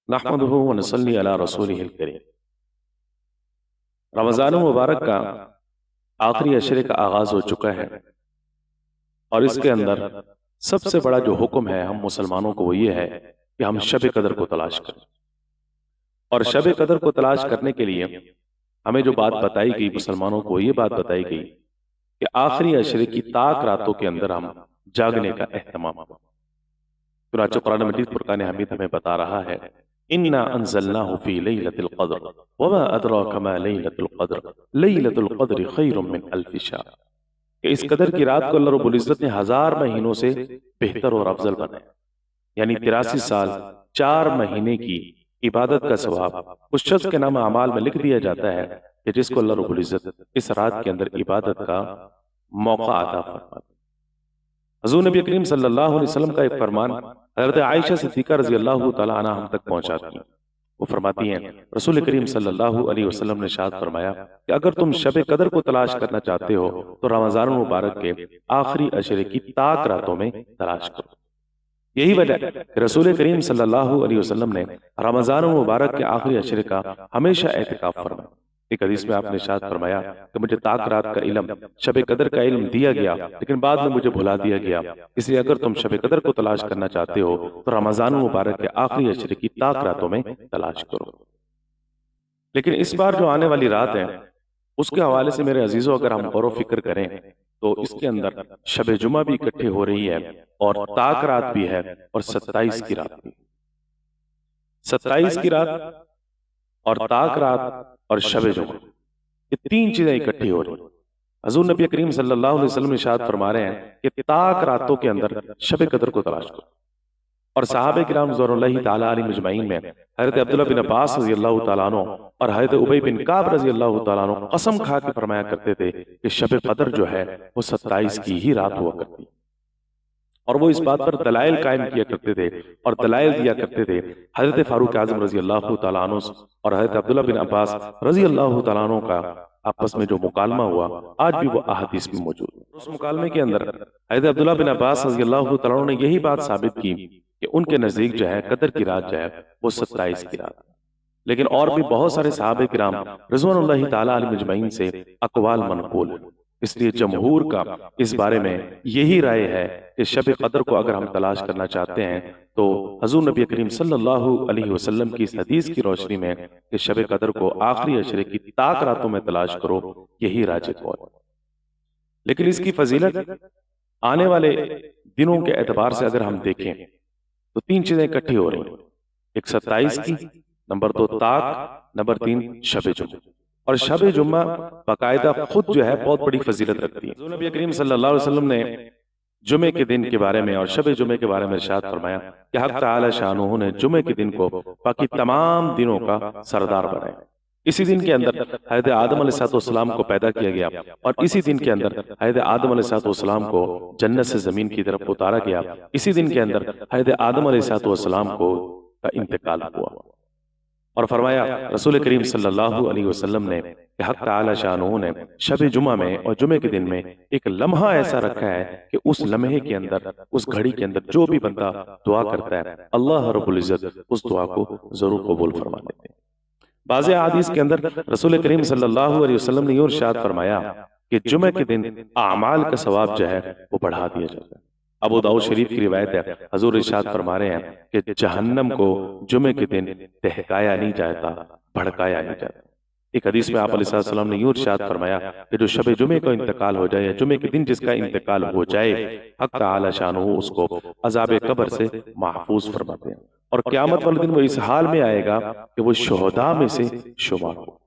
نحمده ونصلي على رسوله الکریم۔ رمضان مبارک کا آخری عشرے کا آغاز ہو چکا ہے، اور اس کے اندر سب سے بڑا جو حکم ہے ہم مسلمانوں کو وہ یہ ہے کہ ہم شب قدر کو تلاش کریں۔ اور شب قدر کو تلاش کرنے کے لیے ہمیں جو بات بتائی گئی، مسلمانوں کو یہ بات بتائی گئی کہ آخری عشرے کی طاق راتوں کے اندر ہم جاگنے کا اہتمام کریں۔ چنانچہ قرآن مجید فرقان حمید ہمیں بتا رہا ہے اِنَّا أَنزَلْنَاهُ فِي لَيْلَةِ الْقَدْرِ وَمَا أَدْرَاكَ مَا لَيْلَةُ الْقَدْرِ لَيْلَةُ الْقَدْرِ خَيْرٌ مِّنْ أَلْفِ شَهْرٍ، کہ اس قدر کی رات کو اللہ رب العزت نے 1000 مہینوں سے بہتر اور افضل بنایا، یعنی 83 سال 4 مہینے کی عبادت کا ثواب اس شخص کے نام اعمال میں لکھ دیا جاتا ہے کہ جس کو اللہ رب العزت اس رات کے اندر عبادت کا موقع عطا فرماتا ہے۔ حضور نبی کریم صلی اللہ علیہ وسلم کا ایک فرمان حضرت عائشہ صدیقہ رضی اللہ تعالیٰ عنہ ہم تک پہنچاتی ہیں۔ وہ فرماتی ہیں رسول کریم صلی اللہ علیہ وسلم نے ارشاد فرمایا کہ اگر تم شب قدر کو تلاش کرنا چاہتے ہو تو رمضان المبارک کے آخری عشرے کی طاق راتوں میں تلاش کرو۔ یہی وجہ ہے کہ رسول کریم صلی اللہ علیہ وسلم نے رمضان المبارک کے آخری عشرے کا ہمیشہ اعتکاف فرمایا۔ ایک حدیث میں آپ نے ارشاد فرمایا کہ مجھے طاق رات کا علم، شب قدر کا علم دیا گیا، لیکن بعد میں مجھے بھلا دیا گیا، اس لیے اگر تم شب قدر کو تلاش کرنا چاہتے ہو تو رمضان المبارک کے آخری عشرے کی طاق راتوں میں تلاش کرو۔ لیکن اس بار جو آنے والی رات ہے اس کے حوالے سے میرے عزیزوں اگر ہم غور و فکر کریں تو اس کے اندر شب جمعہ بھی اکٹھے ہو رہی ہے، اور طاق رات بھی ہے، اور 27 کی رات بھی۔ 27 کی رات اور طاق رات اور شب جمعہ، یہ 3 چیزیں اکٹھی ہو رہی ہیں۔ حضور نبی کریم صلی اللہ علیہ وسلم ارشاد فرما رہے ہیں کہ طاق راتوں کے اندر شب قدر کو تلاش کرو۔ اور صحابہ کرام رضوان اللہ تعالیٰ علیہ مجمعین میں حضرت عبداللہ بن عباس رضی اللہ تعالیٰ عنہ اور حضرت ابی بن کعب رضی اللہ تعالیٰ عنہ قسم کھا کے فرمایا کرتے تھے کہ شب قدر جو ہے وہ 27 کی ہی رات ہوا کرتی، اور وہ اس بات پر دلائل قائم کیا کرتے تھے اور دلائل دیا کرتے تھے۔ حضرت فاروق اعظم رضی اللہ تعالیٰ عنہ اور حضرت عبداللہ بن عباس رضی اللہ تعالیٰ عنہ کا آپس میں جو مکالمہ ہوا آج بھی وہ احادیث میں موجود ہے۔ اس مکالمے کے اندر حضرت عبداللہ بن عباس رضی اللہ تعالیٰ عنہ نے یہی بات ثابت کی کہ ان کے نزدیک جو ہے قدر کی رات جو ہے وہ 27 کی رات، لیکن اور بھی بہت سارے صحابہ کرام رضوان اللہ تعالیٰ علیہ مجمعین سے اقوال منقول ہیں۔ اس لیے جمہور کا اس بارے میں یہی رائے ہے کہ شب قدر کو اگر ہم تلاش کرنا چاہتے ہیں تو حضور نبی کریم صلی اللہ علیہ وسلم کی اس حدیث کی روشنی میں کہ شب قدر کو آخری عشرے کی طاق راتوں میں تلاش کرو، یہی راجح قول ہے۔ لیکن اس کی فضیلت آنے والے دنوں کے اعتبار سے اگر ہم دیکھیں تو 3 چیزیں اکٹھی ہو رہی ہیں، ایک 27 کی، نمبر 2 طاق، نمبر 3 شب جمعہ۔ اور شب جمعہ باقاعدہ خود جو ہے بہت بڑی فضیلت رکھتی ہے۔ حضور نبی کریم صلی اللہ علیہ وسلم نے جمعے کے دن کے بارے میں اور شب جمعے کے بارے میں ارشاد فرمایا کہ حق تعالی شانہ نے جمعے کے دن کو باقی تمام دنوں کا سردار بنایا۔ اسی دن کے اندر حضرت آدم علیہ السلام کو پیدا کیا گیا، اور اسی دن کے اندر حضرت آدم علیہ السلام کو جنت سے زمین کی طرف اتارا گیا، اسی دن کے اندر حضرت آدم علیہ السلام کو کا انتقال ہوا۔ اور فرمایا رسول کریم صلی اللہ علیہ وسلم نے کہ حق تعالی شانہ نے شب جمعہ میں اور جمعے کے دن میں ایک لمحہ ایسا رکھا ہے کہ اس لمحے کے اندر، اس گھڑی کے اندر جو بھی بندہ دعا کرتا ہے اللہ رب العزت اس دعا کو ضرور قبول فرما لیتے ہیں۔ بعض احادیث کے اندر رسول کریم صلی اللہ علیہ وسلم نے یہ ارشاد فرمایا کہ جمعے کے دن اعمال کا ثواب جو ہے وہ بڑھا دیا جاتا ہے۔ ابو داؤد شریف کی روایت ہے، حضور ارشاد فرما رہے ہیں کہ جہنم کو جمعے کے دن دہکایا نہیں جاتا، بھڑکایا نہیں جاتا۔ ایک حدیث میں آپ علیہ السلام نے یہ ارشاد فرمایا کہ جو شب جمعے کا انتقال ہو جائے یا جمعے کے دن جس کا انتقال ہو جائے، حق تعالی شانہ اس کو عذاب قبر سے محفوظ فرماتے ہیں، اور قیامت والے دن وہ اس حال میں آئے گا کہ وہ شہداء میں سے شمار ہو۔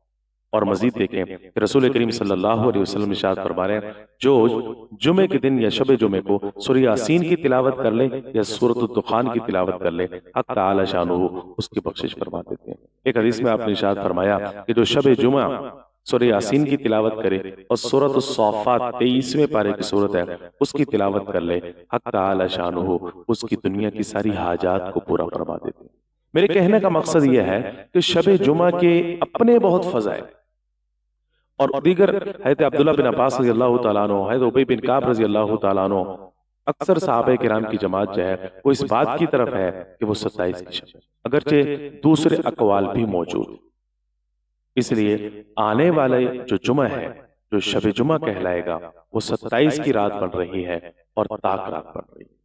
اور مزید دیکھیں کہ رسول کریم صلی اللہ علیہ وسلم ارشاد فرما رہے ہیں جو جمعے کے دن یا شب جمعے کو سورہ یاسین کی تلاوت کر لے یا سورۃ الدخان کی تلاوت کر لے، حق تعالی شانہ اس کی بخشش فرما دیتے ہیں۔ ایک حدیث میں آپ نے ارشاد فرمایا کہ جو شب جمعہ سورہ یاسین کی تلاوت کرے اور سورۃ الصافات 23ویں پارے کی سورت ہے اس کی تلاوت کر لے، حق تعالی شانہ اس کی دنیا کی ساری حاجات کو پورا فرما دیتے ہیں۔ میرے کہنے کا مقصد یہ ہے کہ شب جمعہ کے اپنے بہت فضائل، اور دیگر حضرت عبداللہ بن عباس رضی اللہ تعالیٰ عنہ، حضرت ابی بن کعب رضی اللہ تعالیٰ عنہ، اکثر صحابہ کرام کی جماعت جو ہے وہ اس بات کی طرف ہے کہ وہ 27 کی شب، اگرچہ دوسرے اقوال بھی موجود۔ اس لیے آنے والے جو جمعہ ہے، جو شب جمعہ کہلائے گا، وہ 27 کی رات بن رہی ہے اور طاق رات بن رہی ہے۔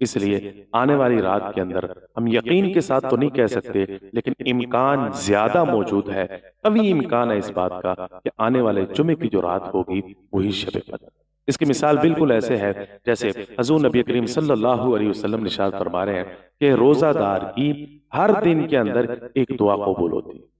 اس لیے آنے والی رات کے اندر ہم یقین کے ساتھ تو نہیں کہہ سکتے، لیکن امکان زیادہ موجود ہے، قوی امکان ہے اس بات کا کہ آنے والے جمعے کی جو رات ہوگی وہی شب قدر۔ اس کی مثال بالکل ایسے ہے جیسے حضور نبی کریم صلی اللہ علیہ وسلم نشاد فرما رہے ہیں کہ روزہ دار کی ہر دن کے اندر ایک دعا قبول ہوتی ہے۔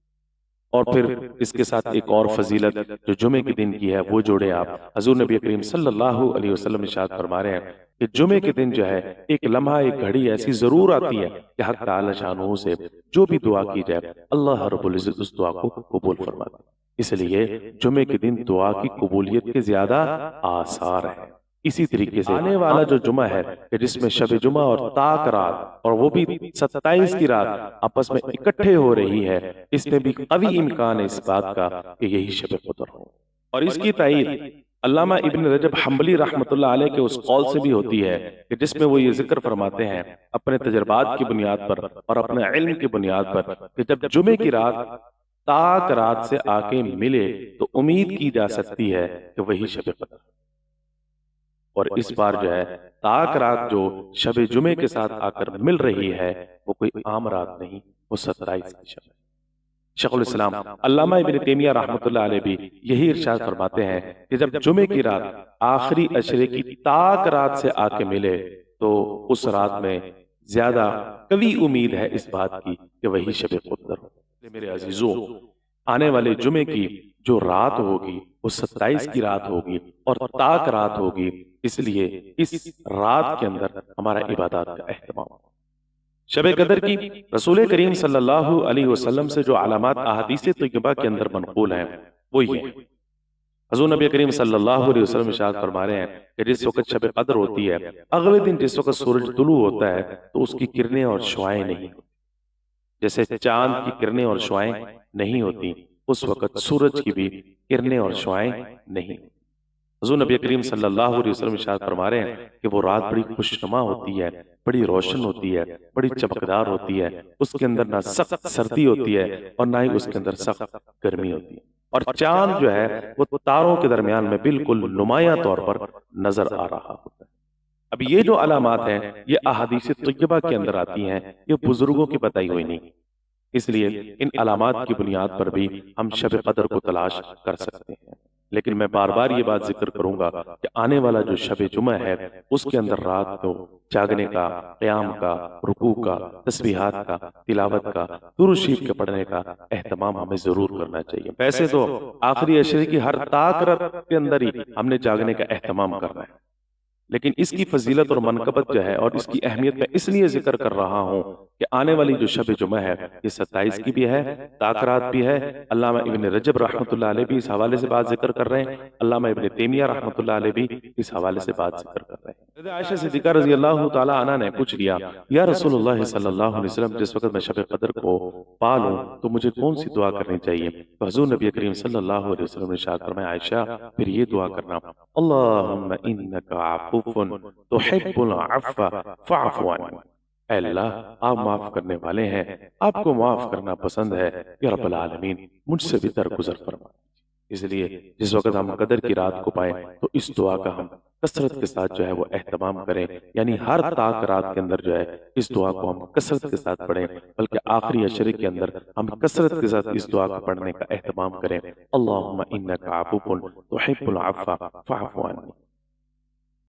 اور پھر اس کے ساتھ ایک اور فضیلت جو جمعے کے دن کی ہے وہ جوڑے آپ، حضور نبی کریم صلی اللہ علیہ وسلم ارشاد فرما رہے ہیں کہ جمعے کے دن جو ہے ایک لمحہ، ایک گھڑی ایسی ضرور آتی ہے کہ حق تعالی شانہ سے جو بھی دعا کی جائے اللہ رب العزت اس دعا کو قبول فرماتا ہے۔ اس لیے جمعے کے دن دعا کی قبولیت کے زیادہ آثار ہیں۔ اسی طریقے سے آنے والا جو جمعہ ہے کہ جس میں شب جمعہ اور طاق رات، اور وہ بھی 27 کی رات آپس میں اکٹھے ہو رہی ہے، اس میں بھی قوی امکان ہے اس بات کا کہ یہی شب قدر ہو۔ اور اس کی تائید علامہ ابن رجب حنبلی رحمۃ اللہ علیہ کے اس قول سے بھی ہوتی ہے کہ جس میں وہ یہ ذکر فرماتے ہیں اپنے تجربات کی بنیاد پر اور اپنے علم کی بنیاد پر کہ جب جمعے کی رات طاق رات سے آ کے ملے تو امید کی جا سکتی ہے کہ وہی شب قدر۔ اور اس بار جو ہے طاق رات جو شب جمعے کے ساتھ آ کر مل رہی ہے وہ کوئی عام رات نہیں، وہ 27 کی شب ہے۔ شیخ الاسلام علامہ ابن تیمیہ رحمۃ اللہ علیہ بھی یہی ارشاد فرماتے ہیں کہ جب جمعے کی رات آخری عشرے کی طاق رات سے آ کے ملے تو اس رات میں زیادہ قوی امید ہے اس بات کی کہ وہی شب قدر ہو۔ میرے عزیزوں، آنے والے جمعے کی جو رات ہوگی وہ 27 کی رات ہوگی اور طاق رات ہوگی، اس لیے اس رات کے اندر ہمارا عبادات کا اہتمام۔ شب قدر کی رسول کریم صلی اللہ علیہ وسلم سے جو علامات احادیث طیبہ کے اندر منقول ہیں وہ یہ ہیں۔ حضور نبی کریم صلی اللہ علیہ وسلم ارشاد فرما رہے ہیں کہ جس وقت شب قدر ہوتی ہے، اگلے دن جس وقت سورج طلوع ہوتا ہے تو اس کی کرنیں اور شعائیں نہیں ہوتی، جیسے چاند کی کرنیں اور شعائیں نہیں ہوتی اس وقت سورج کی بھی کرنیں اور شعائیں نہیں۔ حضور نبی کریم صلی اللہ علیہ وسلم ارشاد فرما رہے ہیں کہ وہ رات بڑی خوشنما ہوتی ہے، بڑی روشن ہوتی ہے، بڑی چمکدار ہوتی ہے، اس کے اندر نہ سخت سردی ہوتی ہے اور نہ ہی اس کے اندر سخت گرمی ہوتی ہے، اور چاند جو ہے وہ تاروں کے درمیان میں بالکل نمایاں طور پر نظر آ رہا ہوتا ہے۔ اب یہ جو علامات ہیں یہ احادیث طیبہ کے اندر آتی ہیں، یہ بزرگوں کی بتائی ہوئی نہیں، اس لیے ان علامات کی بنیاد پر بھی ہم شب قدر کو تلاش کر سکتے ہیں۔ لیکن میں بار بار یہ بات ذکر کروں گا کہ آنے والا جو شب جمعہ ہے اس کے اندر رات کو جاگنے کا، قیام کا، رکوع کا، تسبیحات کا، تلاوت کا، درود شریف کے پڑھنے کا اہتمام ہمیں ضرور کرنا چاہیے۔ ویسے تو آخری عشرے کی ہر طاق رات کے اندر ہی ہم نے جاگنے کا اہتمام کرنا ہے، لیکن اس کی فضیلت اور منقبت جو ہے اور اس کی اہمیت میں اس لیے ذکر کر رہا ہوں کہ آنے والی جو شب جمعہ ہے یہ 27 کی بھی ہے، طاق رات بھی ہے۔ علامہ ابن رجب رحمۃ اللہ علیہ بھی اس حوالے سے بات ذکر کر رہے ہیں، علامہ ابن تیمیہ رحمۃ اللہ علیہ بھی اس حوالے سے بات ذکر کر رہے ہیں۔ حضرت عائشہ صدیقہ رضی اللہ تعالی عنہ نے پوچھ لیا، یا رسول اللہ صلی اللہ علیہ وسلم جس وقت میں شب قدر کو پالوں تو مجھے کون سی دعا کرنی چاہیے؟ تو حضور نبی کریم صلی اللہ علیہ وسلم نے ارشاد فرمایا، عائشہ پھر یہ دعا کرنا، اللہم انک عفو تحب العفو فاعف عنی، اے اللہ آپ معاف کرنے والے ہیں، آپ کو معاف کرنا پسند ہے، یا رب العالمین مجھ سے بھی درگزر فرما۔ اس لیے جس وقت ہم قدر کی رات کو پائیں تو اس دعا کا ہم کثرت کے ساتھ جو ہے وہ اہتمام کریں، یعنی ہر طاق رات کے اندر جو ہے اس دعا کو ہم کثرت کے ساتھ پڑھیں، بلکہ آخری عشرے کے اندر ہم کثرت کے ساتھ اس دعا کو پڑھنے کا اہتمام کریں، اللہم انک عفو تحب العفو فاعف عنی۔